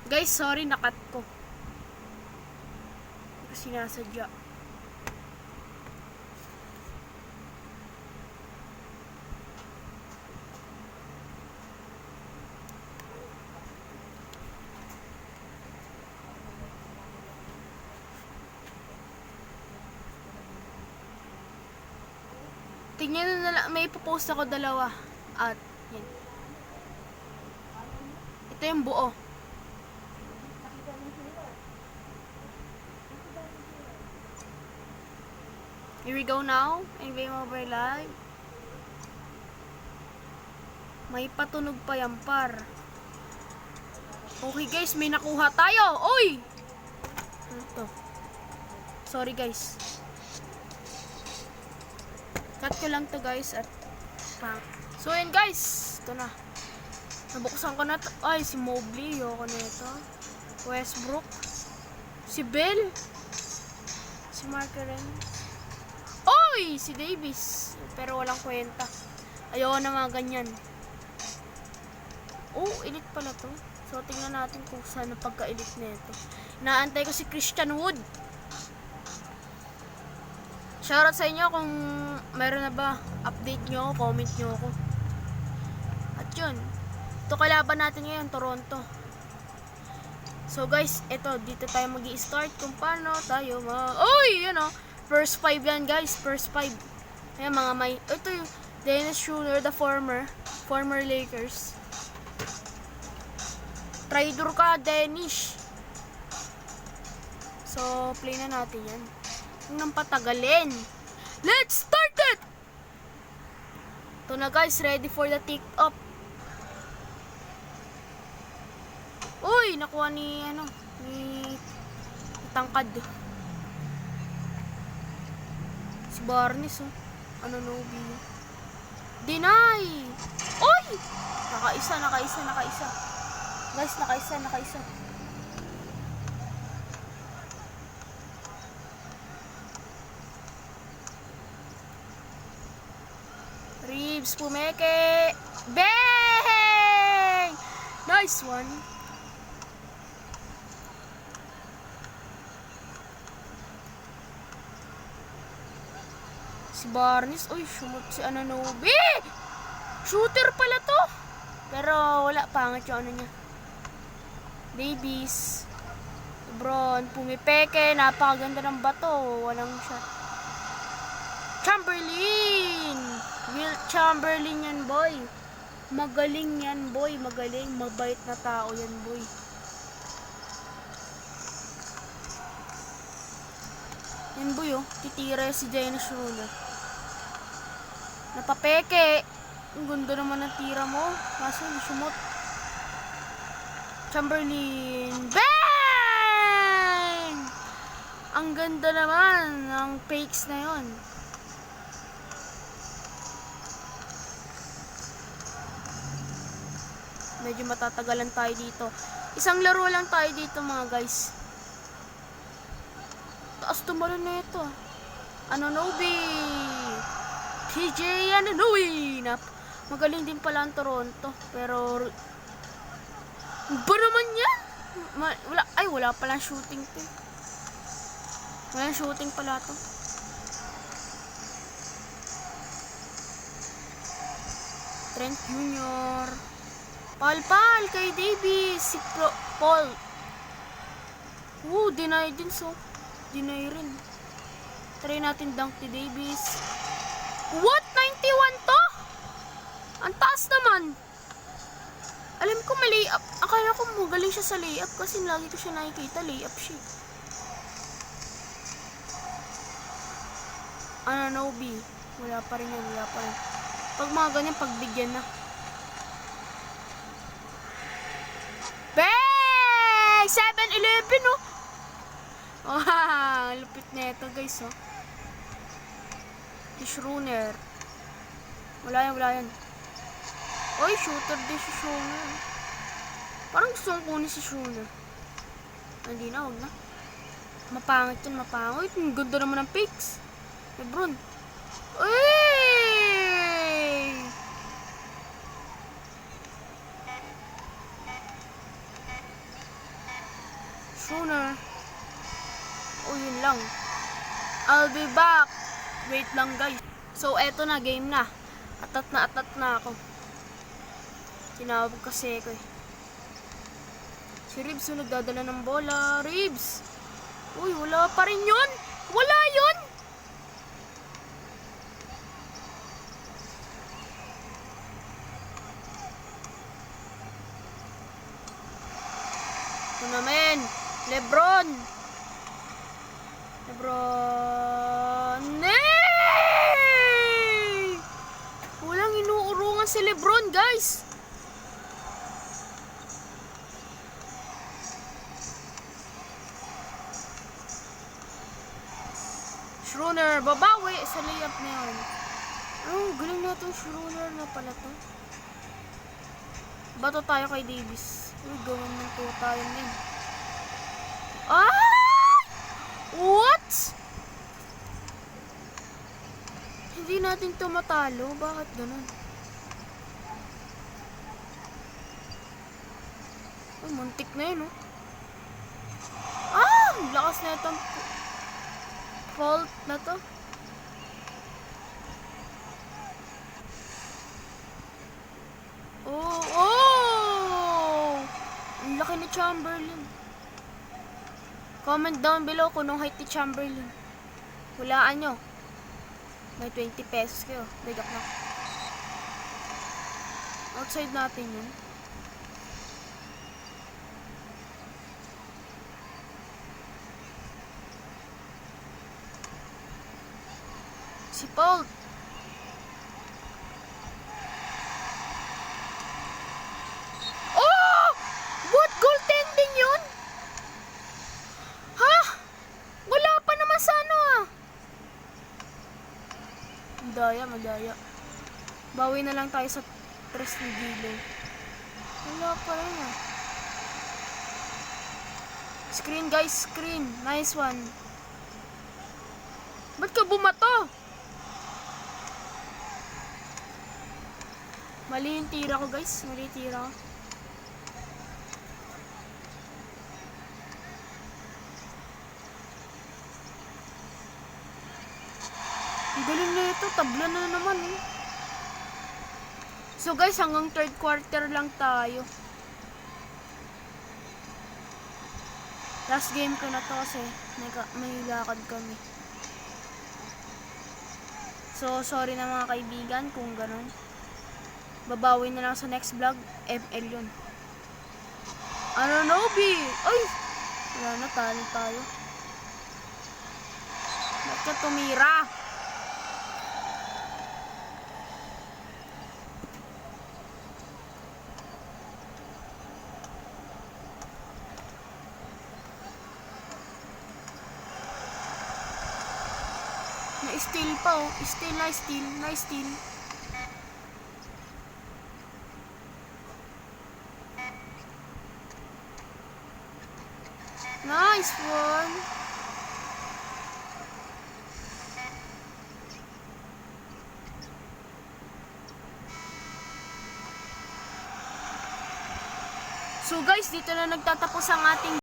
Guys, sorry, nakat ko. Hindi ko sinasadya. Tingnan na lang, may ipopost ako dalawa. At, yan. Ito yung buo. Here we go now. Anyway, mobile live. May patunog pa yan, par. Okay guys, may nakuha tayo. Oy! Ano to? Sorry guys. Cut ko lang to guys at so yun guys, ito na. Nabuksan ko na to. Ay, si Mobley, yoko na ito. Westbrook. Si Bell. Si Markeren. Oy! Si Davis. Pero walang kwenta. Ayoko na mga ganyan. Oh, elite pala to. So, tingnan natin kung saan ang pagka-elite na ito. Naantay ko si Christian Wood. Shoutout sa inyo kung meron na ba. Update nyo ako, comment nyo ako. At yun. Ito kalaban natin ngayon, Toronto. So guys, ito, dito tayo mag-i-start kung paano tayo Oy! Yun o. First 5 yan guys. First 5. Ayan mga may... Ito yung Dennis Schroeder, the former Lakers. Traitor ka, Dennis. So, play na natin yan. Huwag nang patagalin. Let's start it! Ito na guys, ready for the tick-up. Uy, nakuha ni tangkad. Si Barnes, oh. Ano, Nobi. Deny! Uy! Nakaisa. Guys, nakaisa. Reeves, pumeke. Bang! Nice one. Si Barnes. Uy, sumot si Anunoby. Shooter pala to. Pero wala, pangit yung ano niya. Davis. LeBron, pumipeke. Napakaganda ng bato. Walang shot. Chamberlain. Will Chamberlain yan, boy. Magaling yan, boy. Magaling. Mabait na tao yan, boy. Yan, boy, oh. Titira si Dennis Schroeder. Napapeke. Ang ganda naman ng tira mo. Kaso, sumot. Chamberlain. Bang! Ang ganda naman ng fakes na yon. Medyo matatagalan tayo dito. Isang laro lang tayo dito mga guys. Taas tumalon na ito. Anunoby. PJ Anunoby. Magaling din pala ang Toronto. Pero ba naman yan? Wala palang shooting to. Walang shooting pala to. Trent Jr. Pal kay Davis. Si Paul. Deny din so. Deny rin. Try natin dunk ni Davis. What? 91 to? Ang taas naman. Alam ko ma-layup. Akala ko magaling siya sa layup kasi lagi ko siya nakikita. Layup siya. Anunoby. Wala pa rin. Pag mga ganyan, pagbigyan na. Bang! 7-11, oh. Wow, lupit na ito, guys, oh. Si Schroeder. Wala yan. Oy, shooter din si Schroeder. Parang gusto kong kunin si Schroeder. Hindi na, huwag na. Mapangit yun. Ang ganda naman ng pics. LeBron. Uy! Sooner. O, yun lang. I'll be back. Wait lang, guys. So, eto na. Game na. Atat na ako. Tinawag kasi ako eh. Si Ribs yung nagdadala ng bola. Ribs! Uy, wala pa rin yun! Wala yun! Ito naman. Lebron! Hey! Walang inuurungan si Lebron, guys! Schroeder, babawi sa layup na yun. Oh, galing na itong Schroeder na pala to. Bato tayo kay Davis. Uy, gawin ng 2 tayo din. Ah! What? Hindi natin to matalo. Bakit ganun? Oh, muntik na yun, oh. Ah! Lakas na itong fault na to. Oh! Ang laki ni Chamberlain. Comment down below kung anong height ni Chamberlain. Hulaan nyo. May 20 pesos kayo. Bigak na. Outside natin yun. Si Paul. Oh! What goaltending yun? Ha? Wala pa naman sa ano ah. Madaya. Bawi na lang tayo sa tres ni Gilo. Wala pa rin ah. Screen guys, screen. Nice one. Ba't ka bumato? Mali yung tira ko guys. Mali yung tira ko. Ang galing na ito. Tabla na naman eh. So guys, hanggang 3rd quarter lang tayo. Last game ko na to kasi may lakad kami. So sorry na mga kaibigan kung ganun. Babawi na lang sa next vlog. ML yun. Anunobi! Ay! Wala na, talo tayo. Ba't ka tumira? Na-steal pa oh. Steal. Nice one. So guys, dito na nagtatapos ang ating